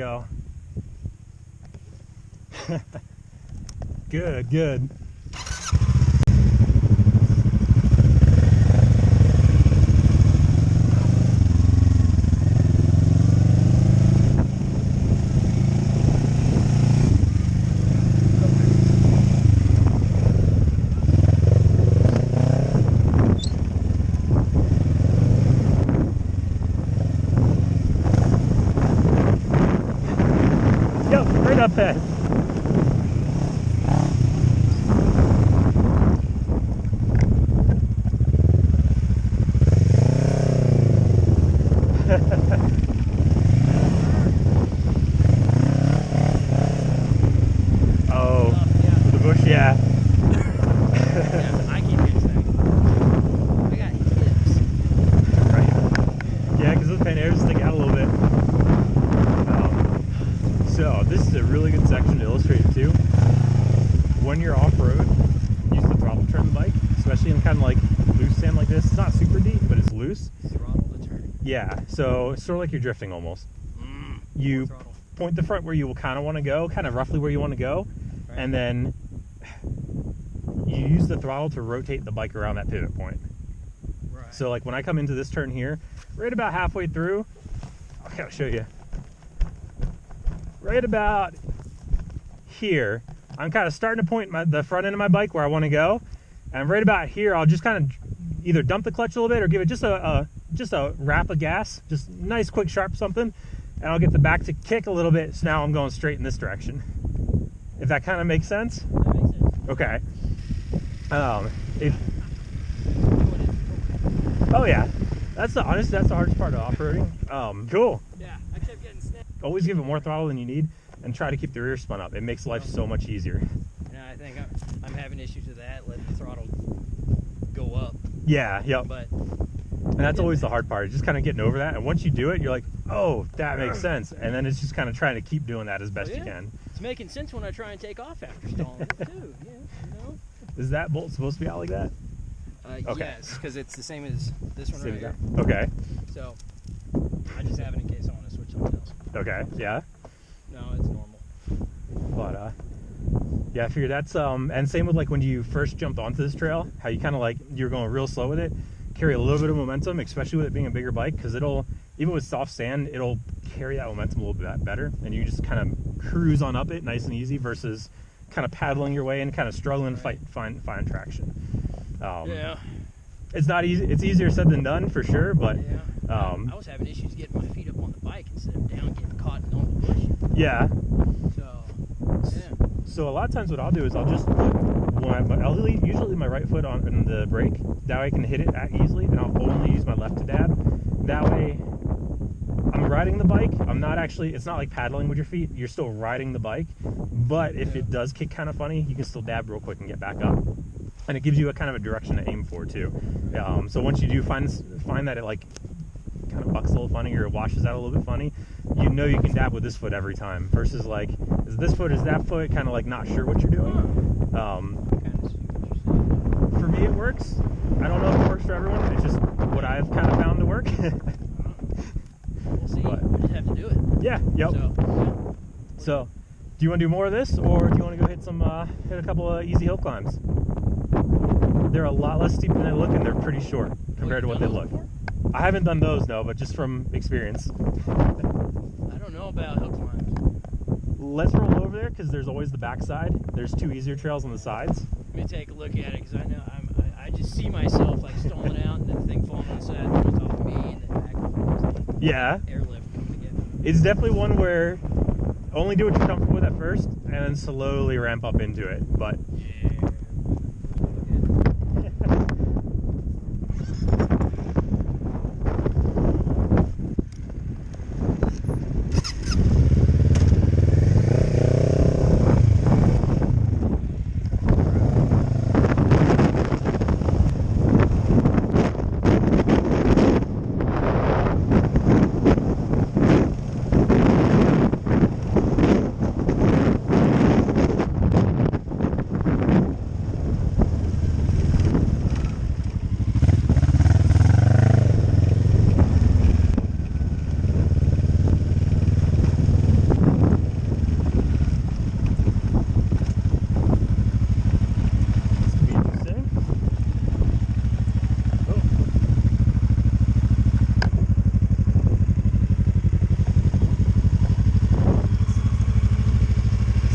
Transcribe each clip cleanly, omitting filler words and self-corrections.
go. Good, good. Yep, right up there. Oh, the bush, yeah. Yeah, I keep getting sick. I got hips. Right. Yeah, because those panniers stick out a little bit. So this is a really good section to illustrate it too. When you're off-road, use the throttle to turn the bike, especially in kind of like loose sand like this. It's not super deep, but it's loose. Throttle to turn. Yeah, so it's sort of like you're drifting almost. You point the front where you will kind of want to go, kind of roughly where you want to go, Right. and then you use the throttle to rotate the bike around that pivot point. Right. So like when I come into this turn here, right about halfway through, I gotta show you. Right about here, I'm kind of starting to point the front end of my bike where I want to go, and right about here, I'll just kind of either dump the clutch a little bit or give it just a wrap of gas, just nice, quick, sharp something, and I'll get the back to kick a little bit. So now I'm going straight in this direction. If that kind of makes sense. That makes sense. Okay. Oh yeah, that's the hardest part of off-roading. Cool. Yeah, I kept getting snapped. Always give it more throttle than you need, and try to keep the rear spun up. It makes life so much easier. Yeah, I think I'm having issues with that, letting the throttle go up. Yeah, yep. But And that's always the hard part, just kind of getting over that. And once you do it, you're like, oh, that makes sense. And then it's just kind of trying to keep doing that as best you can. It's making sense when I try and take off after stalling it too. Yeah, you know. Is that bolt supposed to be out like that? Okay. Yes, because it's the same as this one right here. Okay. So I just have it in case I want to switch something else. Okay. Yeah. No, it's normal. But yeah, I figured that's and same with like when you first jumped onto this trail, how you kind of like you're going real slow with it, carry a little bit of momentum, especially with it being a bigger bike, because it'll even with soft sand, it'll carry that momentum a little bit better, and you just kind of cruise on up it nice and easy versus kind of paddling your way and kind of struggling to find traction. Yeah. It's not easy. It's easier said than done for sure, but yeah. I was having issues getting my feet up on the bike instead of down, getting caught in all the bush. yeah. So yeah. So a lot of times what I'll do is I'll just I'll leave usually my right foot on the brake. That way I can hit it easily, and I'll only use my left to dab. That way I'm riding the bike. I'm not actually, it's not like paddling with your feet. You're still riding the bike, but if it does kick kind of funny, you can still dab real quick and get back up. And it gives you a kind of a direction to aim for too. So once you do find that it like kind of bucks a little funny or it washes out a little bit funny, you know you can dab with this foot every time versus like, is this foot, is that foot, kind of like not sure what you're doing. For me it works. I don't know if it works for everyone. It's just what I've kind of found to work. We'll see. But, We just have to do it. Yeah, yep. So do you want to do more of this, or do you want to go hit a couple of easy hill climbs? They're a lot less steep than they look, and they're pretty short compared to what they look. Before? I haven't done those, no, but just from experience. I don't know about hill climbs. Let's roll over there, because there's always the backside. There's two easier trails on the sides. Let me take a look at it, because I know I just see myself like stalling out and then the thing falling on the side and goes off of me and then back off. Yeah. Airlift coming together. It's definitely one where only do what you're comfortable with at first, and then slowly ramp up into it. But Yeah.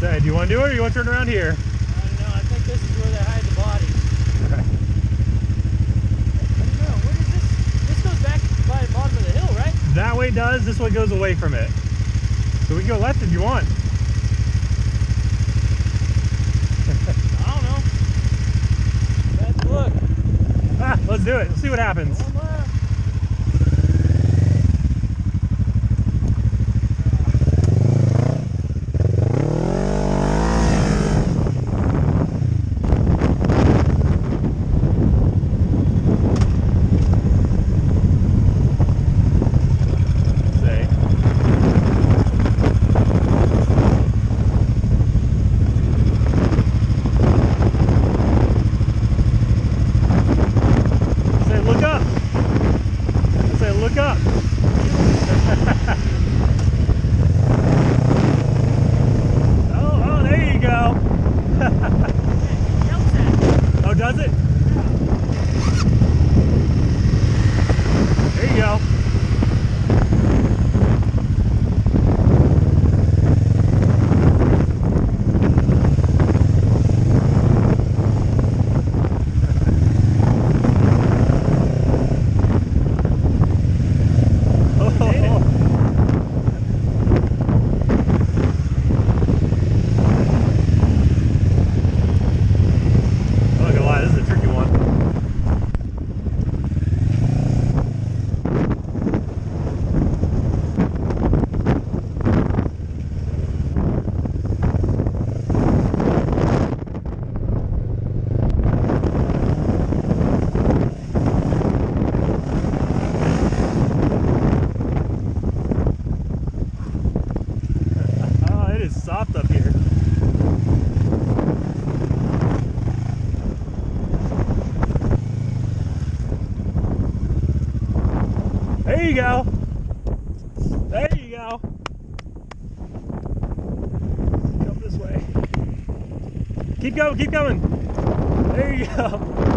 Say, do you want to do it or you want to turn around here? I don't know. I think this is where they hide the bodies. Okay. I don't know. Where does this? This goes back by the bottom of the hill, right? That way does. This way goes away from it. So we can go left if you want. I don't know. Let's look. Ah, let's do it. Let's see what happens. One left. Say. Say, look up. Say, look up. Oh, there you go. Yelps at me. Oh, does it? There you go. I'm not gonna lie, this is a tricky one. Oh, it is soft up here. There you go. There you go. Come this way. Keep going, keep going. There you go.